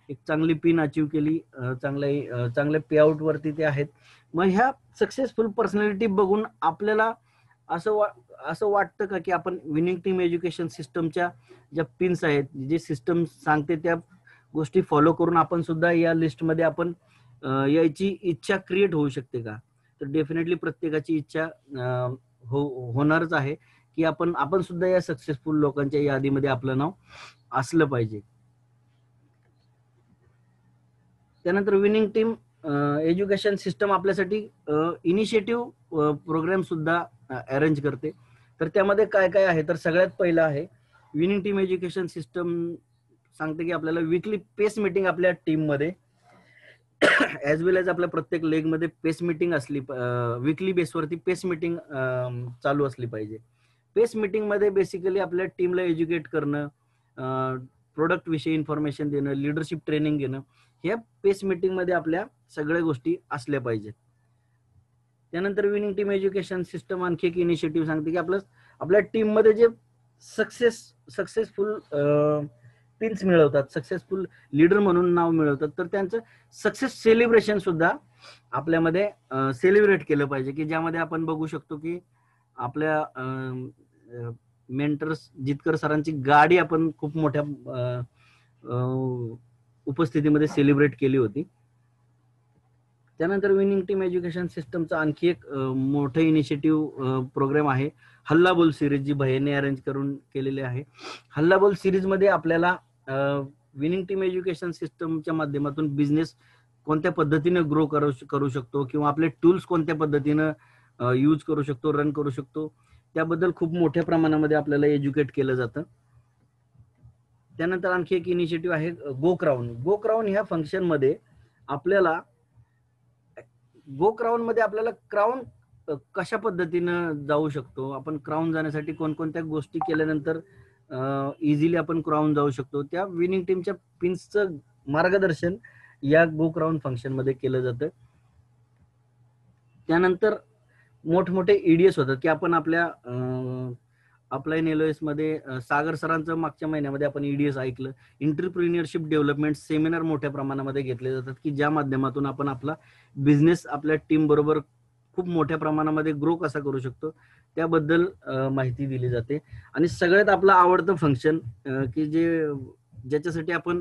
एक चांगली पिन अचीव केली, चांगल्या पेआउट वरती ते आहेत. मग ह्या सक्सेसफुल पर्सनॅलिटी बघून आपल्याला असं वाटतं का की आपण विनिंग टीम एज्युकेशन सिस्टमच्या ज्या पिन्स आहेत, जे सिस्टम सांगते त्या गोष्टी फॉलो करून आपण सुद्धा या लिस्टमध्ये आपण याची इच्छा क्रिएट होऊ शकते का? तर डेफिनेटली प्रत्येकाची इच्छा होणारच आहे की आपण सुद्धा या सक्सेसफुल लोकांच्या यादीमध्ये आपलं नाव असलं पाहिजे. त्यानंतर विनिंग टीम एज्युकेशन सिस्टम आपल्यासाठी इनिशिएटिव्ह प्रोग्राम सुद्धा अरेंज करते. तर त्यामध्ये काय काय आहे, तर सगळ्यात पहिलं आहे विनिंग टीम एज्युकेशन सिस्टम सांगते की आपल्याला वीकली पेस मीटिंग आपल्या टीम मध्ये ऍज वेल एज आपल्या प्रत्येक लेग मध्ये पेस मीटिंग असली, वीकली बेसवरती पेस मीटिंग चालू असली पाहिजे. पेस मीटिंग मध्ये बेसिकली आपल्या टीमला एज्युकेट करणं, प्रोडक्ट विषयी इन्फॉर्मेशन देणं, लिडरशिप ट्रेनिंग घेणं, ह्या पेस मीटिंग मध्ये आपल्या सगळ्या गोष्टी असल्या पाहिजेत. त्यानंतर विनिंग टीम एज्युकेशन सिस्टम आणखी एक इनिशिएटिव्ह सांगते की आपल्या टीम मध्ये जे सक्सेसफुल पिन्स मिळवतात, सक्सेसफुल लीडर म्हणून नाव मिळवतात, तर त्यांचं सक्सेस सेलिब्रेशन सुद्धा आपल्यामध्ये सेलिब्रेट केलं पाहिजे, की ज्यामध्ये आपण बघू शकतो की आपल्या मेंटर्स जितकर सरांची गाडी आपण खूप मोठ्या उपस्थितीमध्ये सेलिब्रेट केली होती. त्यानंतर विनिंग टीम एज्युकेशन सिस्टमचा आणखी एक मोठं इनिशिएटिव्ह प्रोग्राम आहे हल्ला बोल सिरीज, जी भैयाने अरेंज करून केलेली आहे. हल्ला बोल सिरीज मध्ये आपल्याला विनिंग टीम एज्युकेशन सिस्टमच्या माध्यमातून बिझनेस कोणत्या पद्धतीने ग्रो करू शकतो किंवा आपले टूल्स कोणत्या पद्धतीनं यूज करू शकतो, रन करू शकतो, त्याबद्दल खूप मोठ्या प्रमाणामध्ये आपल्याला एज्युकेट केलं जातं. त्यानंतर आणखी एक इनिशिएटिव्ह आहे गो क्राऊन. गो क्राऊन ह्या फंक्शन मध्ये आपल्याला क्राऊन कशा पद्धतीनं जाऊ शकतो, आपण क्राऊन जाण्यासाठी कोणकोणत्या गोष्टी केल्यानंतर इझिली आपण क्राऊन जाऊ शकतो, त्या विनिंग टीमच्या पिन्सचं मार्गदर्शन या गो क्राऊन फंक्शन मध्ये केलं जातं. त्यानंतर मोठमोठे ईडीएस होतात की आपण आपल्या अपलाइन एलओएस मध्ये सागर सरांचं मागच्या महिन्यामध्ये आपण ईडीएस ऐकलं. एंटरप्रिन्युअरशिप डेव्हलपमेंट सेमिनार मोठ्या प्रमाणामध्ये घेतले जातात की ज्या माध्यमातून आपण आपला बिझनेस आपल्या टीम बरोबर खूप मोठ्या प्रमाणामध्ये ग्रो कसा करू शकतो त्याबद्दल माहिती दिली जाते. आणि सगळ्यात आपलं आवडतं फंक्शन की ज्याच्यासाठी आपण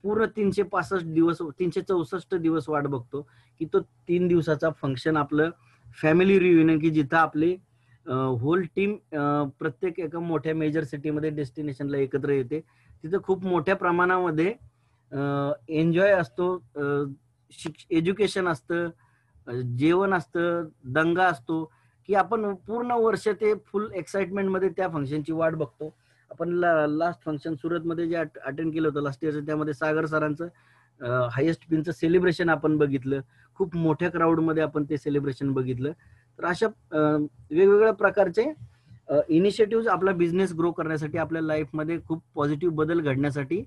पूर्ण 364 दिवस वाट बघतो की तो 3 दिवसाचा फंक्शन आपलं फॅमिली रियुनियन, की जिथं आपली होल टीम प्रत्येक एका मोठ्या मेजर सिटीमध्ये डेस्टिनेशनला एकत्र येते. तिथं खूप मोठ्या प्रमाणामध्ये एन्जॉय असतो, एज्युकेशन असतं, जेवण असतं, दंगा असतो, की आपण पूर्ण वर्ष ते फुल एक्साइटमेंट मध्ये त्या फंक्शनची वाट बघतो. आपण लास्ट फंक्शन सुरतमध्ये जे अटेंड केलं होतं लास्ट इयरचं, त्यामध्ये सागर सरांचं हायेस्ट पिनचं सेलिब्रेशन आपण बघितलं. खूप मोठ्या क्राऊड मध्ये आपण ते सेलिब्रेशन बघितलं. तर अशा वेगवेगळ्या प्रकारचे इनिशिएटिव्ह आपला बिझनेस ग्रो करण्यासाठी, आपल्या लाईफमध्ये खूप पॉझिटिव्ह बदल घडण्यासाठी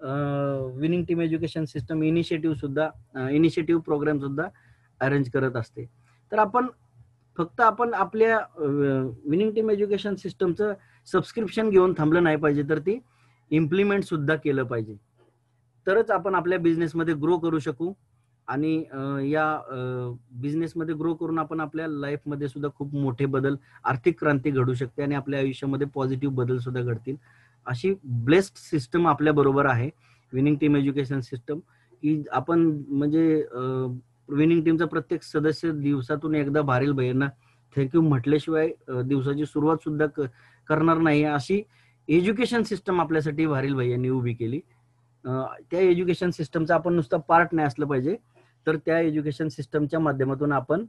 winning team education system initiative program सुद्धा अरेंज करत असते. तर आपण आपल्या विनिंग टीम एज्युकेशन सिस्टमचं सबस्क्रिप्शन घेऊन थांबलं नाही पाहिजे, तर ती इम्प्लिमेंट सुद्धा केलं पाहिजे. तरच आपण आपल्या बिझनेसमध्ये ग्रो करू शकू. आणि या बिझनेसमध्ये ग्रो करून आपण आपल्या लाईफमध्ये सुद्धा खूप मोठे बदल, आर्थिक क्रांती घडू शकते आणि आपल्या आयुष्यामध्ये पॉझिटिव्ह बदल सुद्धा घडतील. अशी ब्लेस्ड सिस्टम आपल्या बरोबर आहे विनिंग टीम एज्युकेशन सिस्टम, की आपण म्हणजे विनिंग टीमचा प्रत्येक सदस्य दिवसातून एकदा भारेल भैयांना थँक्यू म्हटल्याशिवाय दिवसाची सुरुवात सुद्धा करणार नाही, अशी एज्युकेशन सिस्टम आपल्यासाठी भारेल भैयांनी उभी केली. त्या एज्युकेशन सिस्टमचा आपण नुसतं पार्ट नाही असलं पाहिजे, तर त्या एज्युकेशन सिस्टमच्या माध्यमातून आपण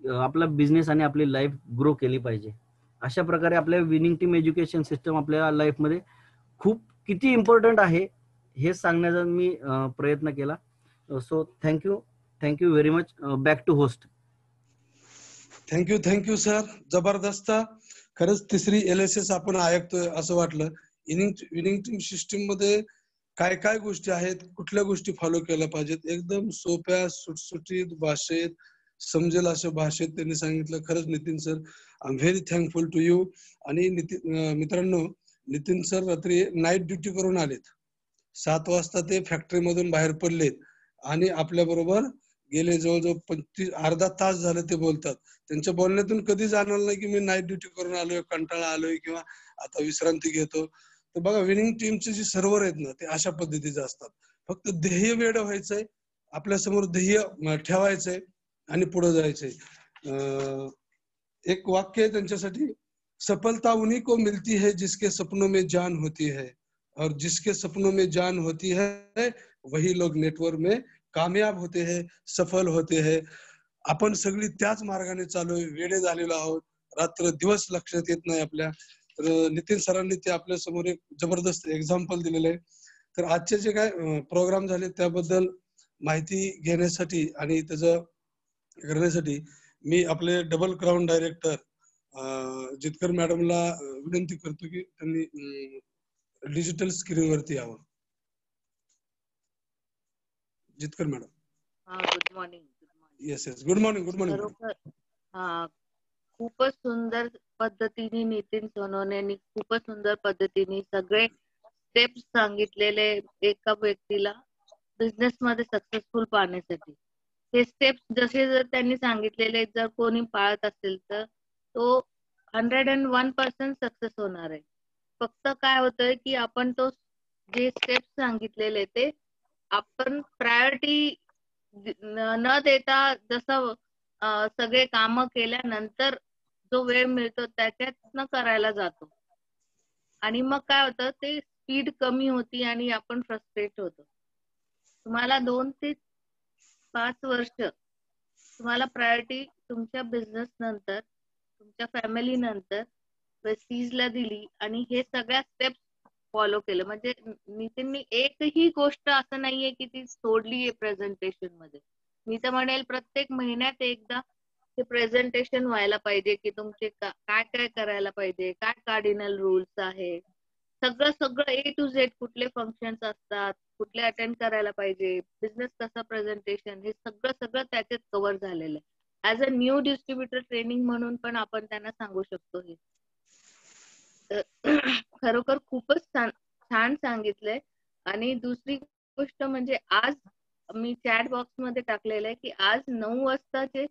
आपला बिझनेस आणि आपली लाईफ ग्रो केली पाहिजे. अशा प्रकारे आपल्या विनिंग टीम एज्युकेशन सिस्टम आपल्या लाईफमध्ये खूप किती इम्पॉर्टंट आहे हे सांगण्याचा मी प्रयत्न केला. So thank you very much. Back to host. Thank you sir. जबरदस्त. खरंच तिसरी LSS आपण ऐकतोय असं वाटलं. विनिंग टीम सिस्टीम मध्ये काय काय गोष्टी आहेत, कुठल्या गोष्टी फॉलो केल्या पाहिजेत, एकदम सोप्या सुटसुटीत भाषेत समजेल अशा भाषेत त्यांनी सांगितलं. खरंच Nitin sir, I am very thankful to you. आणि मित्रांनो, नितीन सर रात्री नाईट ड्युटी करून आलेत. 7 वाजता ते फॅक्टरी मधून बाहेर पडलेत आणि आपल्या बरोबर गेले जवळजवळ अर्धा तास झाले ते बोलतात. त्यांच्या बोलण्यातून कधी जाणवलं नाही की मी नाईट ड्युटी करून आलोय, कंटाळा आलोय किंवा आता विश्रांती घेतो. तर बघा, विनिंग टीमचे जे सर्व्हर आहेत ना, ते अशा पद्धतीचे असतात. फक्त ध्येय वेड व्हायचंय, आपल्या समोर ध्येय ठेवायचंय आणि पुढे जायचंय. एक वाक्य आहे त्यांच्यासाठी, सफलता उन्हीं को मिलती है जिसके सपनों में जान होती है, और जिसके सपनों में जान होती है वही लोग नेटवर्क में कामयाब होते हैं, सफल होते हैं. आपण सगळी त्याच मार्गाने चालू आहे, वेडे झालेलो आहोत, रात्र दिवस लक्षात येत नाही आपल्या. तर नितीन सरांनी ते आपल्या समोर एक जबरदस्त एक्झाम्पल दिलेलं आहे. तर आजचे जे काय प्रोग्राम झाले त्याबद्दल माहिती घेण्यासाठी आणि त्याचं करण्यासाठी मी आपले डबल क्राऊन डायरेक्टर जितकर मॅडमला विनंती करतो की त्यांनी डिजिटल स्क्रीन वरती यावं. Jitkar madam. Good morning. Yes. Good morning. खरोखर खूपच सुंदर पद्धतीने नितीन सोनवणेंनी खूपच सुंदर पद्धतीने सगळे स्टेप्स सांगितलेले एका व्यक्तीला बिझनेस मध्ये सक्सेसफुल पाहण्यासाठी. हे स्टेप्स जसे जर त्यांनी सांगितलेले जर कोणी पाळत असेल तर तो 101% सक्सेस होणार आहे. फक्त काय होतंय की आपण तो जे स्टेप्स सांगितलेले ते आपण प्रायोरिटी न देता जसं सगळे काम केल्यानंतर जो वेळ मिळतो त्याच्यातनं करायला जातो आणि मग काय होतं ते स्पीड कमी होती आणि आपण फ्रस्ट्रेट होतो. तुम्हाला 2 ते 5 वर्ष तुम्हाला प्रायोरिटी तुमच्या बिझनेस नंतर, तुमच्या फॅमिली नंतर प्रेस्टिजला दिली आणि हे सगळ्या स्टेप्स फॉलो केलं. म्हणजे नितीननी एकही गोष्ट असं नाहीये की ती सोडलीये प्रेझेंटेशन मध्ये. मी तर म्हणेल प्रत्येक महिन्यात एकदा ते प्रेझेंटेशन व्हायला पाहिजे की तुमचे काय काय करायला पाहिजे, काय कार्डिनल रूल्स आहे, सगळं A to Z, कुठले फंक्शन्स असतात, कुठले अटेंड करायला पाहिजे, बिझनेस कसा प्रेझेंटेशन, हे सगळं त्याच्यात कव्हर झालेलं आहे. As a new distributor training म्हणून पण आपण त्यांना सांगू शकतो हे. खरोखर खूपच छान सांगितलंय. आणि दुसरी गोष्ट म्हणजे आज मी चॅट बॉक्स मध्ये टाकलेलं आहे की आज 9 वाजताचे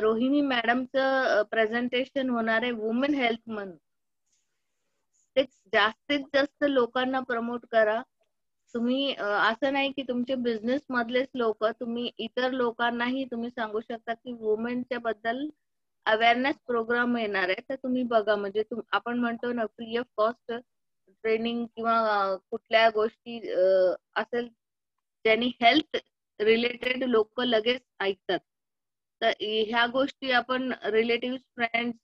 रोहिणी मॅडमचं प्रेझेंटेशन होणार आहे वुमेन हेल्थ म्हणून. ते जास्तीत जास्त लोकांना प्रमोट करा. तुम्ही असं नाही की तुमचे बिझनेस मधलेच लोक, तुम्ही इतर लोकांनाही तुम्ही सांगू शकता की वुमेनच्या बद्दल अवेअरनेस प्रोग्राम येणार आहे तर तुम्ही बघा. म्हणजे आपण म्हणतो ना फ्री ऑफ कॉस्ट ट्रेनिंग किंवा कुठल्या गोष्टी असेल ज्यांनी हेल्थ रिलेटेड लोक लगेच ऐकतात. तर ह्या गोष्टी आपण रिलेटिव्ह फ्रेंड्स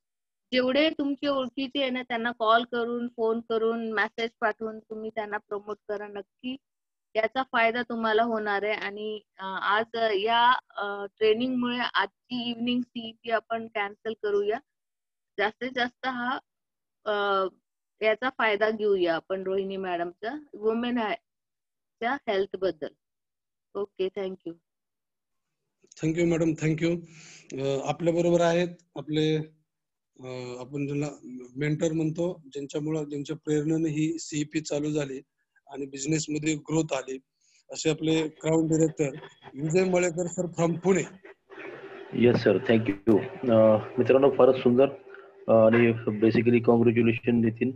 जेवढे तुमचे ओळखीचे आहे ना त्यांना कॉल करून, फोन करून, मेसेज पाठवून तुम्ही त्यांना प्रमोट करा. नक्की याचा फायदा तुम्हाला होणार आहे. आणि आज या ट्रेनिंगमुळे आजची इव्हनिंग CET आपण कॅन्सल करूया. जास्तीत जास्त हा याचा फायदा घेऊया आपण रोहिणी मॅडमच्या वुमेनच्या हेल्थ बद्दल. Okay, thank you. Thank you madam, thank you. आपल्या बरोबर आहेत आपले आपण ज्यांना मेंटर म्हणतो, ज्यांच्या प्रेरणेने ही CEP चालू झाली आणि बिझनेस मध्ये ग्रोथ आली, असे आपले crown director Vijay Malekar sir from Pune. Yes sir, thank you. मित्रांनो, फारच सुंदर आणि बेसिकली कॉंग्रॅच्युलेशन नितीन.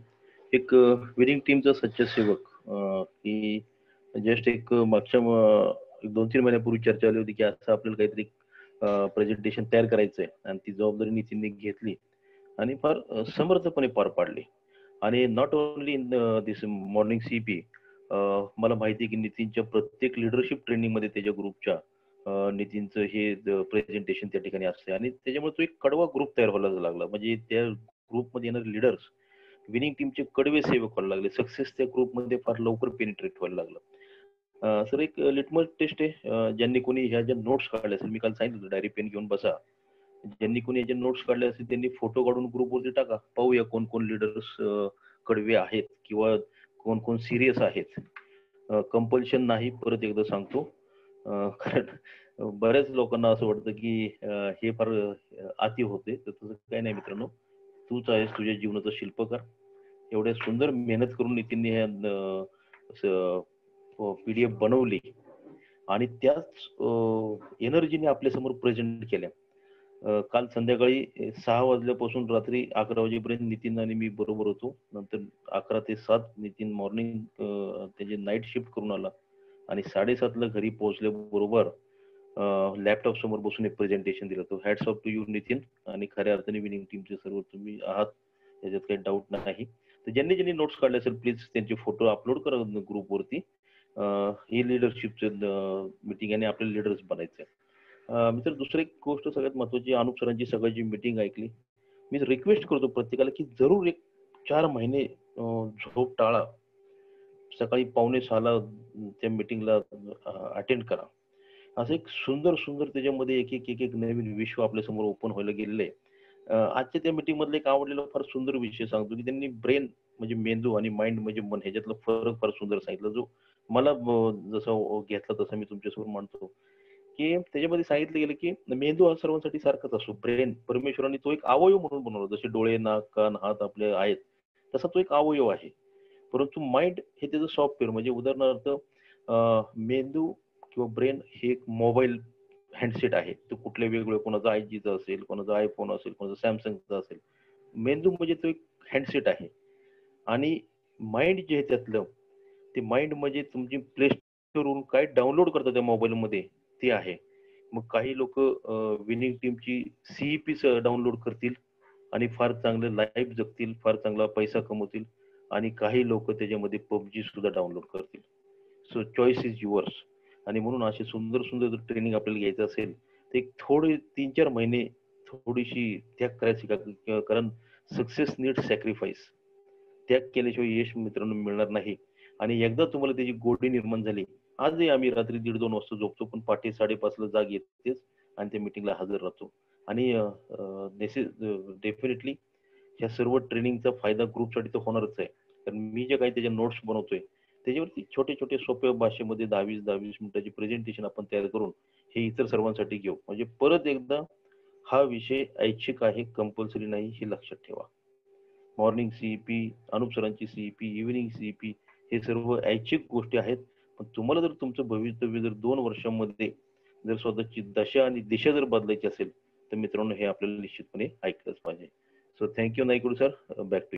एक विनिंग टीमचा सच्चा सेवक. की जस्ट एक मागच्या 2-3 महिन्यापूर्वी चर्चा आली होती की असं आपल्याला काहीतरी प्रेझेंटेशन तयार करायचंय आणि ती जबाबदारी नितीनने घेतली आणि फार समर्थपणे पार पाडली. आणि not only in this morning CP, मला माहिती आहे की नितीनच्या प्रत्येक लिडरशिप ट्रेनिंग मध्ये त्याच्या ग्रुपच्या नितीनचं हे प्रेझेंटेशन त्या ठिकाणी असते आणि त्याच्यामुळे तो एक कडवा ग्रुप तयार व्हायला लागला. म्हणजे त्या ग्रुपमध्ये येणारे लिडर्स विनिंग टीमचे कडवे सेवक व्हायला लागले. सक्सेस त्या ग्रुपमध्ये फार लवकर पेनिट्रेट व्हायला लागलं. सर एक लिटमस टेस्ट आहे, ज्यांनी कोणी ह्या ज्या नोट्स काढल्या असेल, मी काल सांगितलं डायरी पेन घेऊन बसा, ज्यांनी कोणी याचे नोट्स काढले असतील त्यांनी फोटो काढून ग्रुपवरती टाका, पाहूया कोण कोण लिडर्स कडवे आहेत किंवा कोण कोण सिरियस आहेत. कंपल्शन नाही, परत एकदा सांगतो, कारण बऱ्याच लोकांना असं वाटतं की हे फार अति होते, तर तसं काही नाही मित्रांनो. तूच आहेस तुझ्या जीवनाचा शिल्पकार. एवढ्या सुंदर मेहनत करून नितीनने PDF बनवली आणि त्याच एनर्जीने आपल्यासमोर प्रेझेंट केल्या. काल संध्याकाळी 6 वाजल्यापासून रात्री 11 वाजेपर्यंत नितीन आणि मी बरोबर होतो. नंतर 11 ते 7 नितीन मॉर्निंग त्याची नाईट शिफ्ट करून आला आणि 7:30ला घरी पोहोचल्याबरोबर लॅपटॉप समोर बसून एक प्रेझेंटेशन दिलं. तो hats off to you Nitin, आणि खऱ्या अर्थाने विनिंग टीमचे सर्व तुम्ही आहात, याच्यात काही डाऊट नाही. तर ज्यांनी ज्यांनी नोट्स काढले असेल प्लीज त्यांचे फोटो अपलोड करा ग्रुपवरती. ही लिडरशिपचं मीटिंग आणि आपल्याला लिडर्स बनायचं. मित्र, दुसरी एक गोष्ट सगळ्यात महत्वाची, अनुप सरांची सगळ्याची मीटिंग ऐकली. मी रिक्वेस्ट करतो प्रत्येकाला की जरूर एक 4 महिने झोप टाळा, सकाळी 5:45ला त्या मीटिंगला अटेंड करा. असं एक सुंदर सुंदर त्याच्यामध्ये एक एक एक एक नवीन विश्व आपल्या समोर ओपन व्हायला गेलेलं आहे. आजच्या त्या मीटिंग मधला एक आवडलेला फार सुंदर विषय सांगतो की त्यांनी ब्रेन म्हणजे मेंदू आणि माइंड म्हणजे मन ह्याच्यातला फरक फार सुंदर सांगितला, जो मला जसं घेतला तसं मी तुमच्यासमोर मांडतो. की त्याच्यामध्ये सांगितलं गेलं की मेंदू हा सर्वांसाठी सारखाच असतो. ब्रेन परमेश्वराने तो एक अवयव म्हणून बनवला, जसे डोळे, नाक, कान, हात आपले आहेत, तसा तो एक अवयव आहे. परंतु माइंड हे त्याचं सॉफ्टवेअर, म्हणजे उदाहरणार्थ मेंदू किंवा ब्रेन हे एक मोबाईल हँडसेट आहे. तो कुठल्या वेगवेगळ्या, कोणाचा आयजीचा असेल, कोणाचा आयफोन असेल, कोणाचा सॅमसंगचा असेल. मेंदू म्हणजे तो एक हँडसेट आहे. आणि माइंड जे आहे त्यातलं, ते माइंड म्हणजे तुमची प्ले स्टोरवरून काय डाउनलोड करतात त्या मोबाईलमध्ये ते आहे. मग काही लोक विनिंग टीमची CEP डाउनलोड करतील आणि फार चांगलं लाईफ जगतील, फार चांगला पैसा कमवतील, आणि काही लोक त्याच्यामध्ये PUBG सुद्धा डाउनलोड करतील. So choice is yours. आणि म्हणून असे सुंदर सुंदर जर ट्रेनिंग आपल्याला घ्यायचं असेल तर एक थोडे 3-4 महिने थोडीशी त्याग करायची का, कारण सक्सेस नीड सॅक्रिफाईस. त्याग केल्याशिवाय यश मित्रांनो मिळणार नाही. आणि एकदा तुम्हाला त्याची गोडी निर्माण झाली, आजही आम्ही रात्री 1:30-2 वाजता झोपतो, पण पहाटे 5:30ला जाग येतेच आणि त्या मीटिंगला हजर राहतो. आणि डेफिनेटली ह्या सर्व ट्रेनिंगचा फायदा ग्रुपसाठी तर होणारच आहे. कारण मी जे काही त्याच्या नोट्स बनवतोय त्याच्यावरती छोटे छोटे सोप्या भाषेमध्ये 10-20 मिनिटाची प्रेझेंटेशन आपण तयार करून हे इतर सर्वांसाठी घेऊ. म्हणजे परत एकदा हा विषय ऐच्छिक आहे, कंपल्सरी नाही, हे लक्षात ठेवा. मॉर्निंग CEP, अनुप सरांची CEP, इव्हिनिंग CEP हे सर्व ऐच्छिक गोष्टी आहेत. पण तुम्हाला जर तुमचं भवितव्य जर 2 वर्षांमध्ये जर स्वतःची दशा आणि दिशा जर बदलायची असेल तर मित्रांनो हे आपल्याला निश्चितपणे ऐकलंच पाहिजे. So thank you Naikud sir. Back to